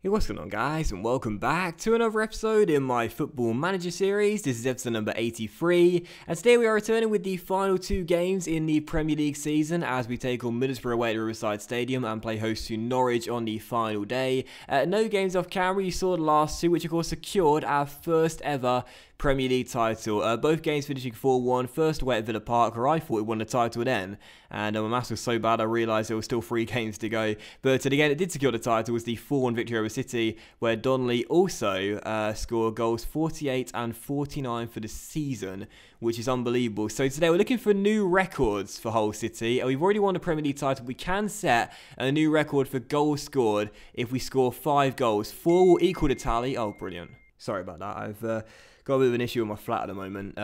Hey, what's going on, guys, and welcome back to another episode in my Football Manager series. This is episode number 83, and today we are returning with the final two games in the Premier League season as we take on Middlesbrough away at Riverside Stadium and play host to Norwich on the final day. No games off camera. You saw the last two, which of course secured our first ever Premier League title. Both games finishing 4-1, first away at Villa Park, where I thought we won the title then, and my maths was so bad I realised there were still 3 games to go. But the game that did secure the title was the 4-1 victory over City, where Donnelly also scored goals 48 and 49 for the season, which is unbelievable. So today we're looking for new records for Hull City. We've already won the Premier League title. We can set a new record for goals scored if we score 5 goals. 4 will equal the tally. Oh, brilliant. Sorry about that. I've got a bit of an issue with my flat at the moment.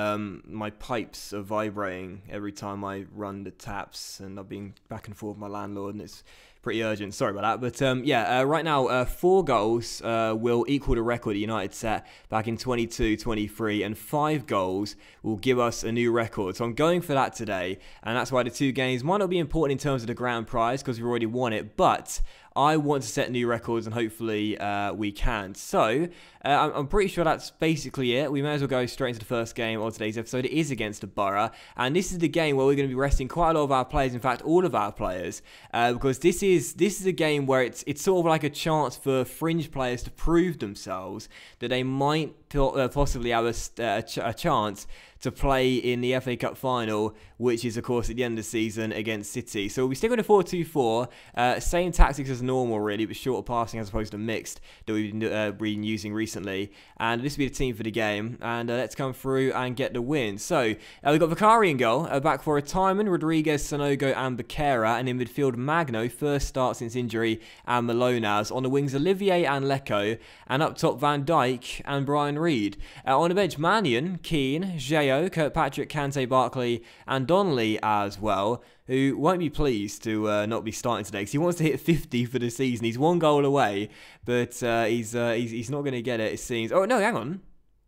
My pipes are vibrating every time I run the taps, and I've been back and forth with my landlord, and it's pretty urgent. Sorry about that. But right now, 4 goals will equal the record United set back in 22-23, and 5 goals will give us a new record. So I'm going for that today, and that's why the 2 games might not be important in terms of the grand prize because we've already won it, but I want to set new records, and hopefully we can. So I'm pretty sure that's basically it. We may as well go straight into the first game of today's episode. It is against the Borough, and this is the game where we're going to be resting quite a lot of our players. In fact, all of our players, because this is a game where it's sort of like a chance for fringe players to prove themselves that they might possibly have a chance to play in the FA Cup final, which is of course at the end of the season against City. So we stick with a 4-2-4, same tactics as normal really, but shorter passing as opposed to mixed that we've been using recently. And this will be the team for the game, and let's come through and get the win. So we've got Vicari in goal, back for retirement, Rodriguez, Sanogo and Becerra, and in midfield Magno, first start since injury, and Malonas. On the wings Olivier and Lecco, and up top Van Dijk and Brian Reed. On the bench Mannion, Keane, Geo, Kirkpatrick, Kante, Barkley and Donnelly as well, who won't be pleased to not be starting today because he wants to hit 50 for the season. He's 1 goal away, but he's not going to get it, it seems. Oh, no, hang on.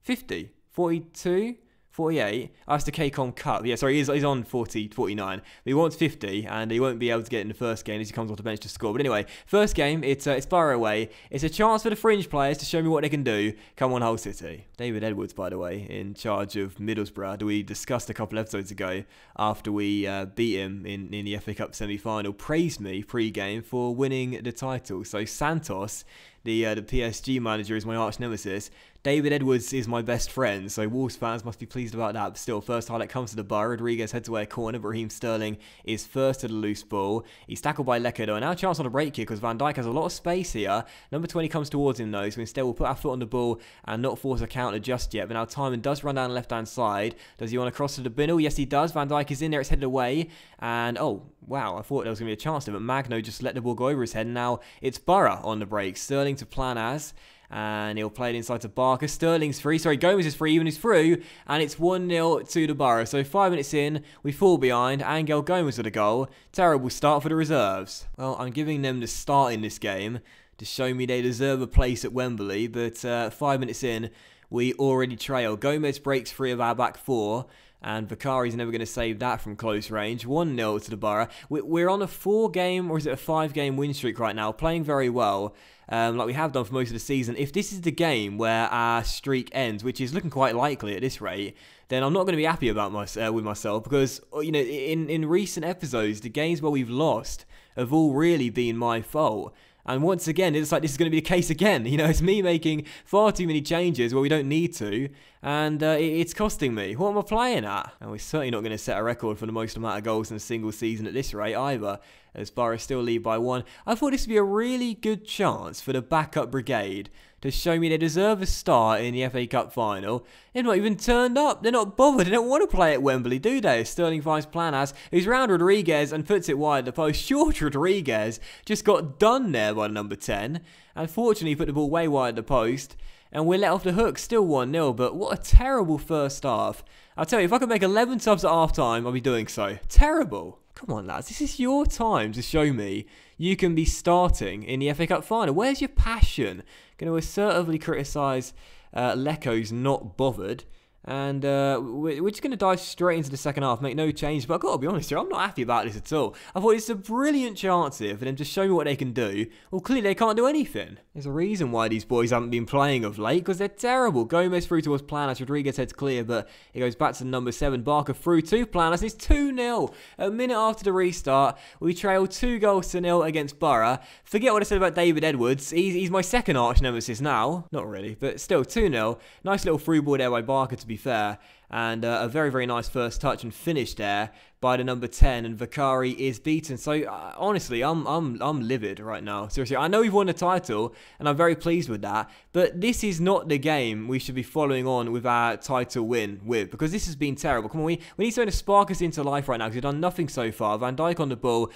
50. 42? 48. Oh, that's the KCOM Cup. Yeah, sorry, he's on 40, 49. But he wants 50, and he won't be able to get in the first game as he comes off the bench to score. But anyway, first game, it's Borough away. It's a chance for the fringe players to show me what they can do. Come on, Hull City. David Edwards, by the way, in charge of Middlesbrough, that we discussed a couple episodes ago after we beat him in the FA Cup semi-final, praised me pre-game for winning the title. So Santos, the PSG manager, is my arch nemesis. David Edwards is my best friend, so Wolves fans must be pleased about that. But still, first highlight comes to the Borough. Rodriguez heads away a corner, but Raheem Sterling is first to the loose ball. He's tackled by Lecco, though, and now a chance on a break here because Van Dijk has a lot of space here. Number 20 comes towards him, though, so instead we'll put our foot on the ball and not force a counter just yet. But now Timon does run down the left-hand side. Does he want to cross to the Binnell? Yes, he does. Van Dijk is in there. It's headed away. And, oh, wow, I thought there was going to be a chance there, but Magno just let the ball go over his head. And now it's Borough on the break. Sterling to Planaz. And he'll play it inside to Barker. Sterling's free. Sorry, Gomez is free. Even is through. And it's 1-0 to the Borough. So 5 minutes in, we fall behind. Angel Gomez with a goal. Terrible start for the reserves. Well, I'm giving them the start in this game to show me they deserve a place at Wembley. But 5 minutes in, we already trail. Gomez breaks free of our back 4. And Vicari's never going to save that from close range. 1-0 to the Borough. We're on a 4-game, or is it a 5-game win streak right now? Playing very well, like we have done for most of the season. If this is the game where our streak ends, which is looking quite likely at this rate, then I'm not going to be happy about with myself because, you know, in recent episodes, the games where we've lost have all really been my fault. And once again, it's like this is going to be the case again. You know, it's me making far too many changes where we don't need to, and it's costing me. What am I playing at? And we're certainly not going to set a record for the most amount of goals in a single season at this rate either, as Borough still lead by 1. I thought this would be a really good chance for the backup brigade to show me they deserve a start in the FA Cup final. They've not even turned up. They're not bothered. They don't want to play at Wembley, do they? Sterling finds Planaz, who's round Rodriguez and puts it wide at the post. Short Rodriguez just got done there by number 10. And fortunately put the ball way wide at the post. And we're let off the hook, still 1-0, but what a terrible first half. I'll tell you, if I could make 11 subs at half-time, I'll be doing so. Terrible. Come on, lads, this is your time to show me you can be starting in the FA Cup final. Where's your passion? Going to assertively criticise Lecco's not bothered. And we're just going to dive straight into the second half, make no change. But I've got to be honest here, I'm not happy about this at all. I thought it's a brilliant chance here for them to show me what they can do. Well, clearly they can't do anything. There's a reason why these boys haven't been playing of late, because they're terrible. Gomez through towards Planas. Rodriguez heads clear, but it goes back to number 7. Barker through to Planas. It's 2-0. A minute after the restart, we trail 2-0 against Borough. Forget what I said about David Edwards. He's my second arch nemesis now. Not really, but still 2-0. Nice little through ball there by Barker, to be fair, and a very, very nice first touch and finish there by the number 10, and Vakari is beaten. So honestly, I'm livid right now. Seriously, I know we've won the title, and I'm very pleased with that. But this is not the game we should be following on with our title win with, because this has been terrible. Come on, we need something to spark us into life right now, because we've done nothing so far. Van Dijk on the ball.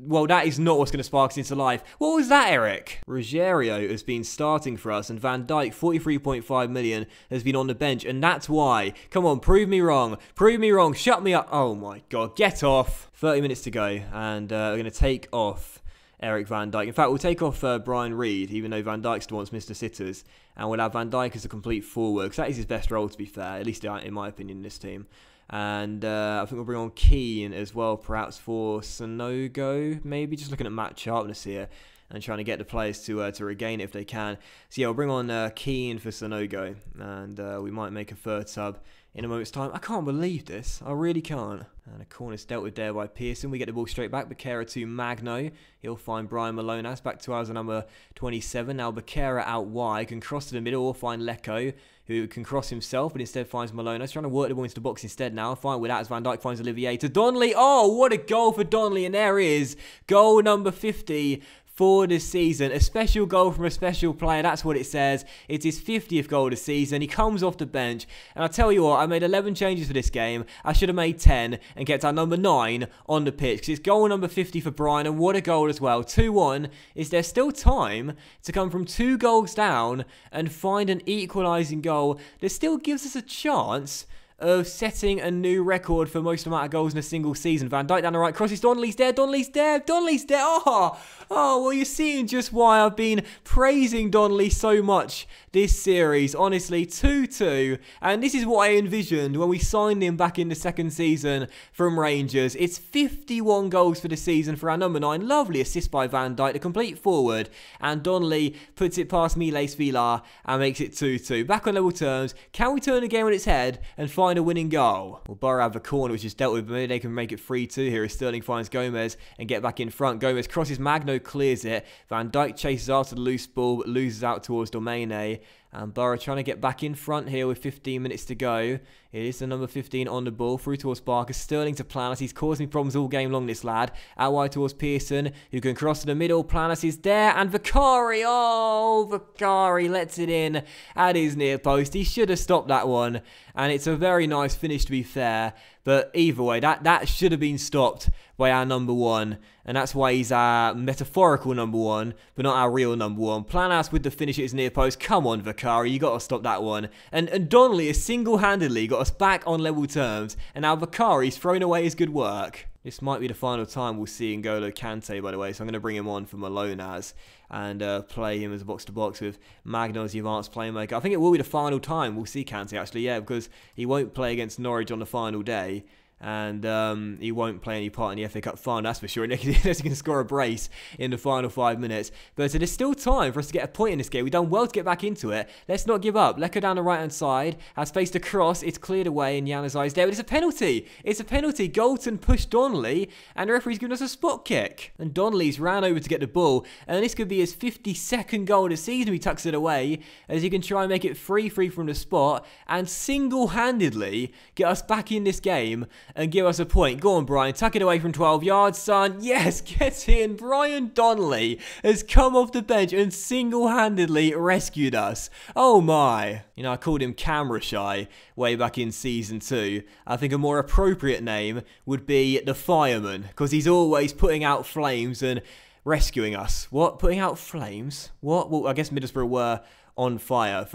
Well, that is not what's going to spark us into life. What was that, Eric? Ruggiero has been starting for us, and Van Dijk, 43.5 million, has been on the bench, and that's why. Come on, prove me wrong. Prove me wrong. Shut me up. Oh, my God. Get off. 30 minutes to go, and we're going to take off Eric Van Dijk. In fact, we'll take off Brian Reed, even though Van Dijk's the one that's Mr. Sitters, and we'll have Van Dijk as a complete forward, because that is his best role, to be fair, at least in my opinion, in this team. And I think we'll bring on Keane as well, perhaps for Sonogo, maybe. Just looking at match sharpness here and trying to get the players to regain it if they can. So yeah, we'll bring on Keane for Sonogo, and we might make a third sub in a moment's time. I can't believe this. I really can't. And a corner's dealt with there by Pearson. We get the ball straight back. Becerra to Magno. He'll find Brian Malonas. Back to us at number 27. Now Becerra out wide. Can cross to the middle or find Lecco, who can cross himself, but instead finds Malonas. Trying to work the ball into the box instead now. Fine with that as Van Dijk finds Olivier to Donnelly. Oh, what a goal for Donnelly. And there is goal number 50 for this season. A special goal from a special player. That's what it says. It's his 50th goal this season. He comes off the bench, and I tell you what, I made 11 changes for this game. I should have made 10 and kept our number 9 on the pitch, because it's goal number 50 for Brian, and what a goal as well. 2-1. Is there still time to come from 2 goals down and find an equalising goal that still gives us a chance of setting a new record for most amount of goals in a single season? Van Dijk down the right, crosses, Donnelly's there, Donnelly's there, Donnelly's there. Oh, well, you're seeing just why I've been praising Donnelly so much this series. Honestly, 2-2, and this is what I envisioned when we signed him back in the second season from Rangers. It's 51 goals for the season for our number 9. Lovely assist by Van Dijk, the complete forward, and Donnelly puts it past Miles Villar and makes it 2-2. Back on level terms. Can we turn the game on its head and find a winning goal? Well, Borough have the corner, which is dealt with, but maybe they can make it 3-2 here as Sterling finds Gomez and get back in front. Gomez crosses, Magno clears it. Van Dijk chases after the loose ball, but loses out towards Domenech. And Borough trying to get back in front here with 15 minutes to go. It is the number 15 on the ball, through towards Barker. Sterling to Planas. He's caused me problems all game long, this lad. Out wide towards Pearson, who can cross to the middle. Planas is there, and Vakari. Oh, Vakari lets it in at his near post. He should have stopped that one, and it's a very nice finish, to be fair. But either way, that should have been stopped by our number 1, and that's why he's our metaphorical number 1, but not our real number 1. Planas with the finish at his near post. Come on, Vakari, you got to stop that one. And Donnelly has single-handedly got us back on level terms, and now Vakari's thrown away his good work. This might be the final time we'll see N'Golo Kante, by the way, so I'm going to bring him on for Malonas and play him as a box-to-box with Magno as the advanced playmaker. I think it will be the final time we'll see Kante, actually, yeah, because he won't play against Norwich on the final day. And he won't play any part in the FA Cup final, that's for sure, unless he can score a brace in the final 5 minutes. But there's still time for us to get a point in this game. We've done well to get back into it. Let's not give up. Lecco down the right-hand side, has space to cross. It's cleared away, and Yanazai's there. But it's a penalty. It's a penalty. Galton pushed Donnelly, and the referee's given us a spot kick. And Donnelly's ran over to get the ball, and this could be his 52nd goal of the season. He tucks it away, as he can try and make it 3-3 from the spot, and single-handedly get us back in this game and give us a point. Go on, Brian. Tuck it away from 12 yards, son. Yes, get in. Brian Donnelly has come off the bench and single-handedly rescued us. Oh, my. You know, I called him camera shy way back in Season 2. I think a more appropriate name would be the Fireman, because he's always putting out flames and rescuing us. What? Putting out flames? What? Well, I guess Middlesbrough were on fire.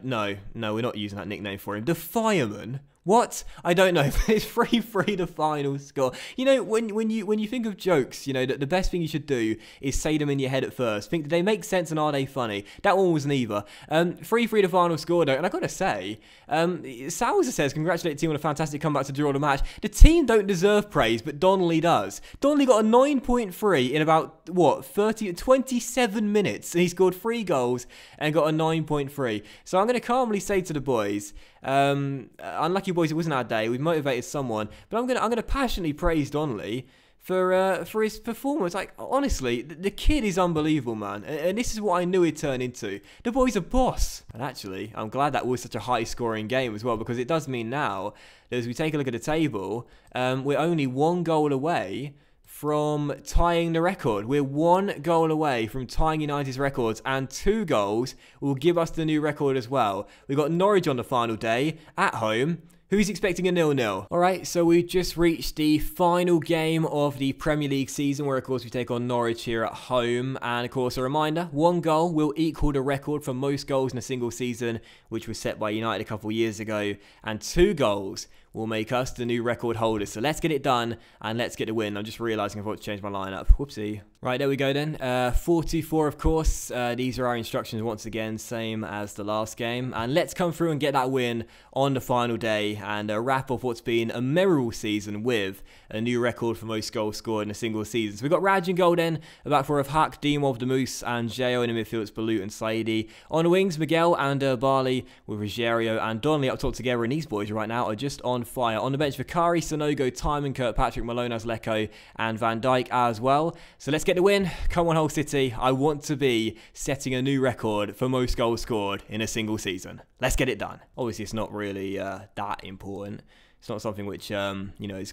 No, we're not using that nickname for him. The Fireman. What? I don't know. It's 3-3 the final score. You know, when you think of jokes, you know, the best thing you should do is say them in your head at first. Think, do they make sense and are they funny? That one was neither. 3-3 the final score though, and I gotta say, Salza says, congratulate the team on a fantastic comeback to draw the match. The team don't deserve praise, but Donnelly does. Donnelly got a 9.3 in about, 27 minutes, and he scored 3 goals and got a 9.3. So I'm gonna calmly say to the boys, unlucky boys, it wasn't our day. We've motivated someone, but I'm gonna passionately praise Donnelly for his performance. Like, honestly, the kid is unbelievable, man, and this is what I knew he'd turn into. The boy's a boss. And actually, I'm glad that was such a high-scoring game as well, because it does mean now that as we take a look at the table, we're only 1 goal away from tying the record. We're 1 goal away from tying United's records, and 2 goals will give us the new record as well. We've got Norwich on the final day at home. Who's expecting a 0-0? Alright, so we've just reached the final game of the Premier League season, where of course we take on Norwich here at home. And of course, a reminder, 1 goal will equal the record for most goals in a single season, which was set by United a couple years ago. And 2 goals will make us the new record holder. So let's get it done and let's get the win. I'm just realising I've got to change my lineup. Whoopsie. Right, there we go then. 4-2-4, of course. These are our instructions once again, same as the last game. And let's come through and get that win on the final day and wrap up what's been a memorable season with a new record for most goals scored in a single season. So we've got Raj in goal then, a back four of Haq, Dimov, the Moose, and Jo. In the midfield, it's Balut and Saidi. On the wings, Miguel and Barley with Ruggiero and Donnelly up top together. And these boys right now are just on fire. On the bench, Vakari, Sonogo, Timon, Kirkpatrick, Malone as Lecco, and Van Dijk as well. So let's get the win. Come on, Hull City. I want to be setting a new record for most goals scored in a single season. Let's get it done. Obviously, it's not really that important. It's not something which, is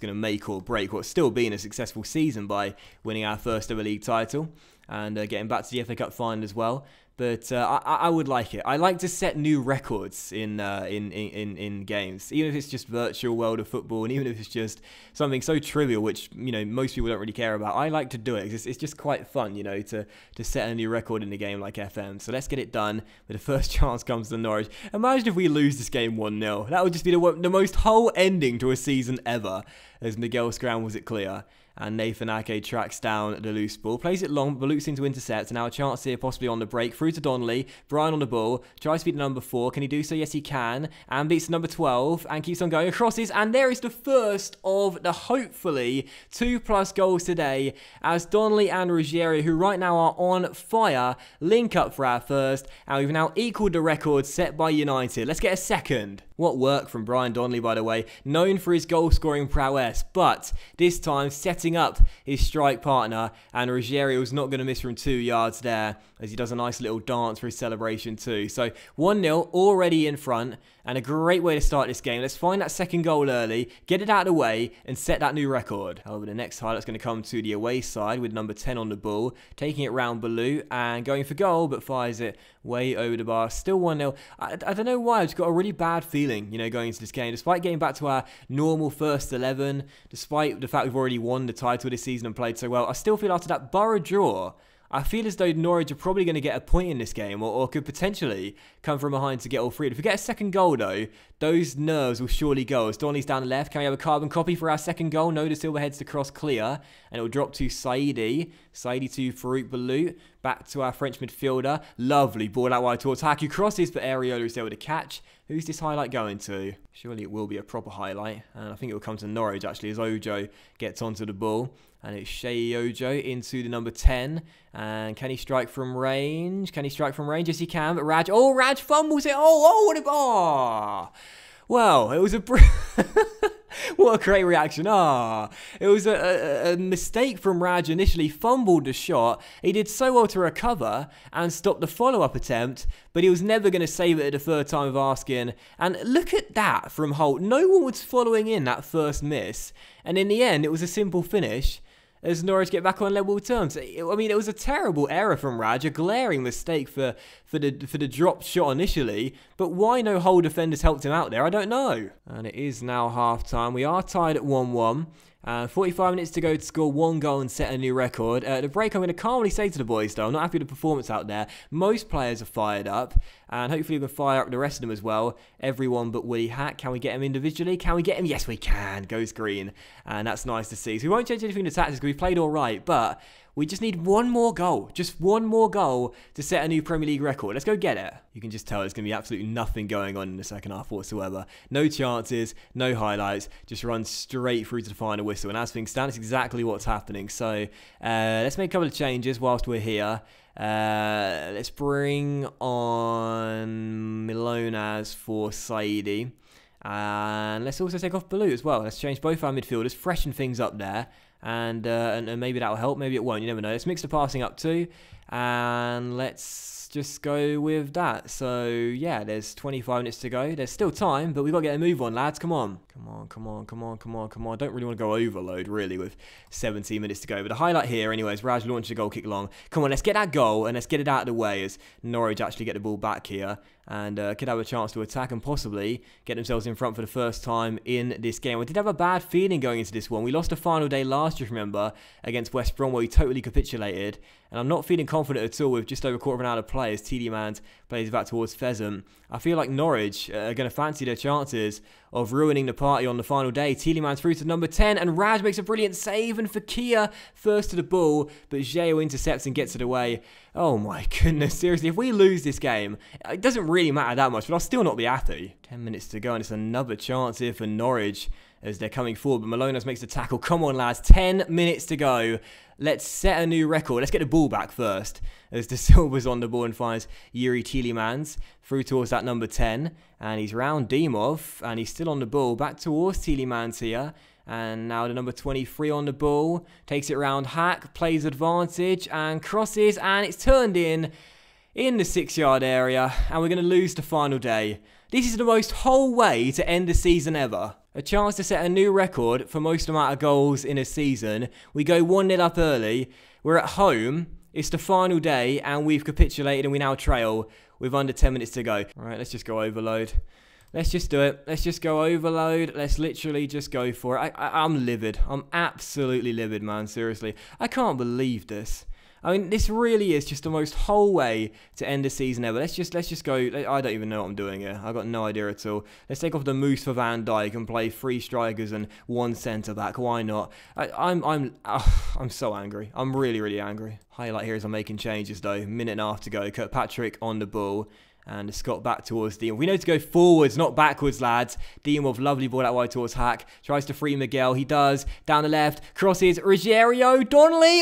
going to make or break what's still been a successful season by winning our first ever league title and getting back to the FA Cup final as well. But I would like it. I like to set new records in games, even if it's just virtual world of football, and even if it's just something so trivial, which most people don't really care about. I like to do it. It's just quite fun, to set a new record in a game like FM. So let's get it done. But the first chance comes to Norwich. Imagine if we lose this game 1-0. That would just be the most whole ending to a season ever, as Miguel scrambles it clear. And Nathan Ake tracks down the loose ball. Plays it long, but Luke seems to intercept. And now a chance here, possibly on the break. Through to Donnelly. Brian on the ball. Tries to beat the number 4. Can he do so? Yes, he can. And beats the number 12. And keeps on going. Crosses. And there is the first of the, hopefully, 2+ goals today. As Donnelly and Ruggiero, who right now are on fire, link up for our first. And we've now equaled the record set by United. Let's get a second. What work from Brian Donnelly, by the way. Known for his goal-scoring prowess. But this time, setting up his strike partner, and Ruggiero was not going to miss from 2 yards there, as he does a nice little dance for his celebration too. So 1-0 already in front, and a great way to start this game. Let's find that second goal early, get it out of the way, and set that new record. However, the next highlight's going to come to the away side with number 10 on the ball, taking it round Balut and going for goal, but fires it way over the bar. Still 1-0. I don't know why, I've just got a really bad feeling, going into this game. Despite getting back to our normal first 11, despite the fact we've already won the title this season and played so well, I still feel after that Borough draw, I feel as though Norwich are probably going to get a point in this game, or could potentially come from behind to get all 3. If we get a second goal, though, those nerves will surely go. As Donnelly's down the left, can we have a carbon copy for our second goal? No, the Silver heads the cross clear, and it will drop to Saidi. Saidi to Farouk Balut. Back to our French midfielder. Lovely ball out wide towards Haku. Crosses, but Areola is there with a catch. Who's this highlight going to? Surely it will be a proper highlight. And I think it will come to Norwich, actually, as Ojo gets onto the ball. And it's Shea Ojo into the number 10. And can he strike from range? Can he strike from range? Yes, he can. But Raj fumbles it. Oh. Well, it was a... What a great reaction. It was a mistake from Raj initially, fumbled the shot. He did so well to recover and stop the follow-up attempt, but he was never going to save it at the third time of asking. And look at that from Holt. No one was following in that first miss. And in the end, it was a simple finish as Norwich get back on level terms. It was a terrible error from Raj, a glaring mistake for the dropped shot initially, but why no Hull defenders helped him out there, I don't know. And it is now half-time. We are tied at 1-1, 45 minutes to go to score 1 goal and set a new record. At the break, I'm going to calmly say to the boys, though, I'm not happy with the performance out there. Most players are fired up, and hopefully we can fire up the rest of them as well. Everyone but Willie Hack. Can we get him individually? Can we get him? Yes, we can. Goes green, and that's nice to see. So we won't change anything in the tactics because we've played all right, but we just need one more goal. Just one more goal to set a new Premier League record. Let's go get it. You can just tell there's going to be absolutely nothing going on in the second half whatsoever. No chances, no highlights. Just run straight through to the final whistle. And as things stand, it's exactly what's happening. So let's make a couple of changes whilst we're here. Let's bring on Milonas for Saidi. And let's also take off Baloo as well. Let's change both our midfielders, freshen things up there. And maybe that'll help, maybe it won't, you never know. Let's mix the passing up too, and let's just go with that. So yeah, there's 25 minutes to go. There's still time, but we've got to get a move on, lads. Come on. Come on. I don't really want to go overload, really, with 17 minutes to go. But the highlight here, anyways, Raj launched a goal kick long. Come on, let's get that goal, and let's get it out of the way as Norwich actually get the ball back here. And could have a chance to attack and possibly get themselves in front for the first time in this game. We did have a bad feeling going into this one. We lost a final day last year, remember, against West Brom, where we totally capitulated. And I'm not feeling confident at all with just over a quarter of an hour to play as Tielemans plays back towards Pheasant. I feel like Norwich are going to fancy their chances of ruining the party on the final day. Tielemans through to number 10, and Raj makes a brilliant save, and Fakir first to the ball, but Geo intercepts and gets it away. Oh my goodness, seriously, if we lose this game, it doesn't really matter that much, but I'll still not be happy. 10 minutes to go, and it's another chance here for Norwich as they're coming forward, but Malonas makes the tackle. Come on, lads, 10 minutes to go. Let's set a new record. Let's get the ball back first, as De Silva's on the ball and finds Yuri Tielemans through towards that number 10, and he's round Dimov, and he's still on the ball, back towards Tielemans here. And now the number 23 on the ball, takes it round Hack, plays advantage, and crosses, and it's turned in the 6-yard area, and we're going to lose the final day. This is the most whole way to end the season ever. A chance to set a new record for most amount of goals in a season. We go 1-0 up early, we're at home, it's the final day, and we've capitulated and we now trail with under 10 minutes to go. Alright, let's just go overload. Let's just do it. Let's just go overload. Let's literally just go for it. I'm livid. I'm absolutely livid, man. Seriously. I can't believe this. I mean, this really is just the most whole way to end the season ever. Let's just go. I don't even know what I'm doing here. I've got no idea at all. Let's take off the Moose for Van Dijk and play 3 strikers and 1 centre back. Why not? I'm so angry. I'm really, really angry. Highlight here is I'm making changes though. Minute and a half to go. Kirkpatrick on the ball. And Scott back towards Dimov. We know to go forwards, not backwards, lads. Dimov, lovely ball out wide towards Hack. Tries to free Miguel. He does. Down the left. Crosses. Rogerio. Donnelly.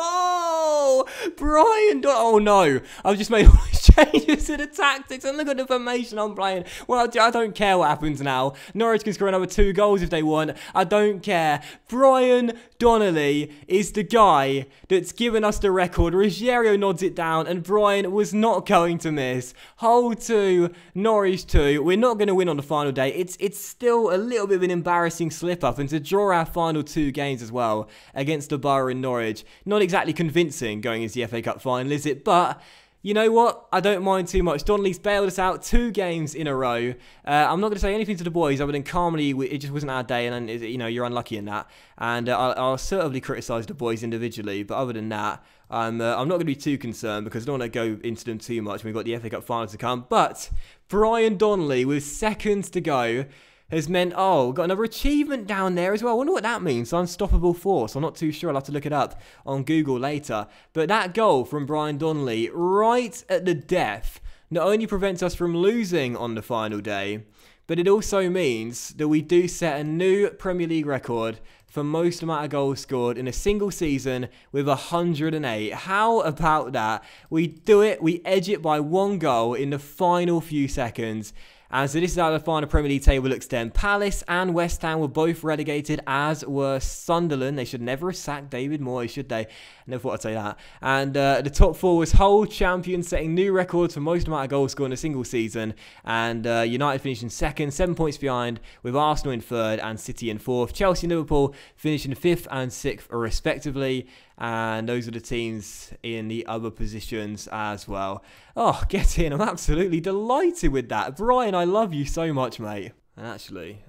Oh! Brian Donnelly. Oh, no. I've just made all these changes to the tactics. And look at the formation I'm playing. Well, I don't care what happens now. Norwich can score another 2 goals if they want. I don't care. Brian Donnelly is the guy that's given us the record. Rogerio nods it down. And Brian was not going to miss. Hull 2, Norwich 2. We're not going to win on the final day. It's still a little bit of an embarrassing slip-up. And to draw our final 2 games as well against the Borough and Norwich, not exactly convincing going into the FA Cup final, is it? But you know what? I don't mind too much. Donnelly's bailed us out 2 games in a row. I'm not going to say anything to the boys other than calmly, it just wasn't our day, and you know, you're unlucky in that. And I'll certainly criticise the boys individually, but other than that, I'm not going to be too concerned because I don't want to go into them too much. We've got the FA Cup final to come. But Brian Donnelly, with seconds to go, has meant, oh, we've got another achievement down there as well. I wonder what that means. Unstoppable force. I'm not too sure. I'll have to look it up on Google later. But that goal from Brian Donnelly right at the death not only prevents us from losing on the final day, but it also means that we do set a new Premier League record for most amount of goals scored in a single season with 108. How about that? We do it. We edge it by 1 goal in the final few seconds. And so this is how the final Premier League table looks then. Palace and West Ham were both relegated, as were Sunderland. They should never have sacked David Moyes, should they? Never thought I'd say that. And the top 4 was Hull, champions, setting new records for most amount of goals scored in a single season. And United finishing 2nd, 7 points behind, with Arsenal in 3rd and City in 4th. Chelsea and Liverpool finishing 5th and 6th respectively. And those are the teams in the other positions as well. Oh, get in. I'm absolutely delighted with that. Brian, I love you so much, mate. And actually,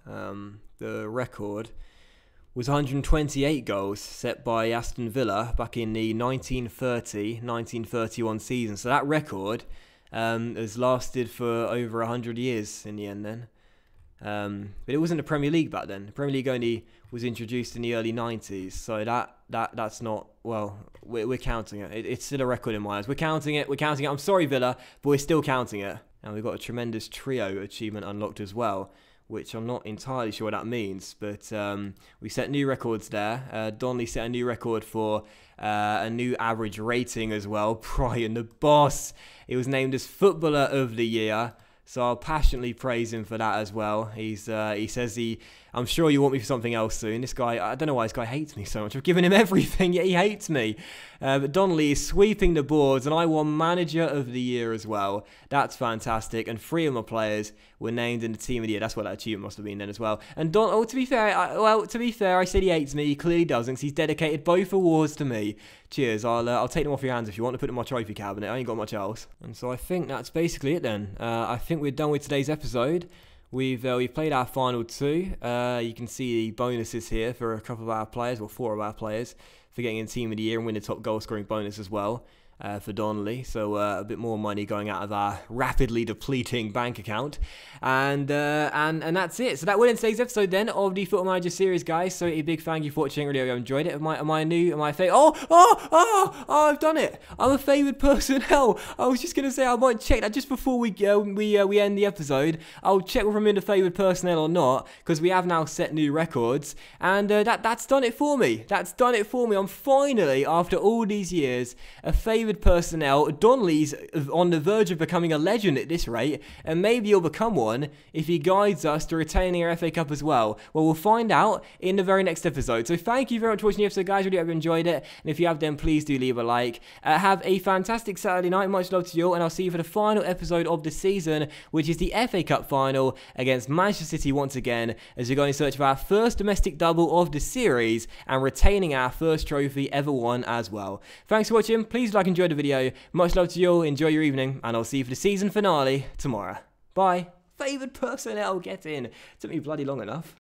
the record was 128 goals set by Aston Villa back in the 1930-1931 season. So that record has lasted for over 100 years in the end then. But it wasn't the Premier League back then. The Premier League only was introduced in the early 90s. So that's not, well, we're counting it. It's still a record in my eyes. We're counting it. I'm sorry, Villa, but we're still counting it. And we've got a tremendous trio achievement unlocked as well, which I'm not entirely sure what that means, but we set new records there. Donnelly set a new record for a new average rating as well. Brian, the boss, he was named as Footballer of the Year, so I'll passionately praise him for that as well. He says I'm sure you want me for something else soon. This guy, I don't know why this guy hates me so much. I've given him everything, yet he hates me. But Donnelly is sweeping the boards, and I won Manager of the Year as well. That's fantastic. And 3 of my players were named in the Team of the Year. That's what that achievement must have been then as well. And to be fair, I said he hates me. He clearly doesn't, because he's dedicated both awards to me. Cheers. I'll take them off your hands if you want to put them in my trophy cabinet. I ain't got much else. And so I think that's basically it then. I think we're done with today's episode. We've played our final 2. You can see the bonuses here for a couple of our players, well 4 of our players, for getting in Team of the Year and winning the top goal scoring bonus as well. For Donnelly, so a bit more money going out of our rapidly depleting bank account, and that's it. So that will end today's episode then of the Football Manager series, guys. So a big thank you for watching. Really hope you enjoyed it. Am I new? Am I favored? Oh! I've done it. I'm a favoured personnel. I was just gonna say I might check that just before we end the episode. I'll check whether I'm in the favoured personnel or not, because we have now set new records, and that's done it for me. That's done it for me. I'm finally, after all these years, a favoured personnel. Donnelly's on the verge of becoming a legend at this rate, and maybe he'll become one if he guides us to retaining our FA Cup as well. Well, we'll find out in the very next episode. So thank you very much for watching the episode, guys. Really hope you enjoyed it, and if you have, then please do leave a like. Have a fantastic Saturday night. Much love to you all, and I'll see you for the final episode of the season, which is the FA Cup final against Manchester City once again, as we go in search of our first domestic double of the series and retaining our first trophy ever won as well. Thanks for watching. Please like and enjoy the video. Much love to you all. Enjoy your evening, and I'll see you for the season finale tomorrow. Bye. Favoured personnel, get in. Took me bloody long enough.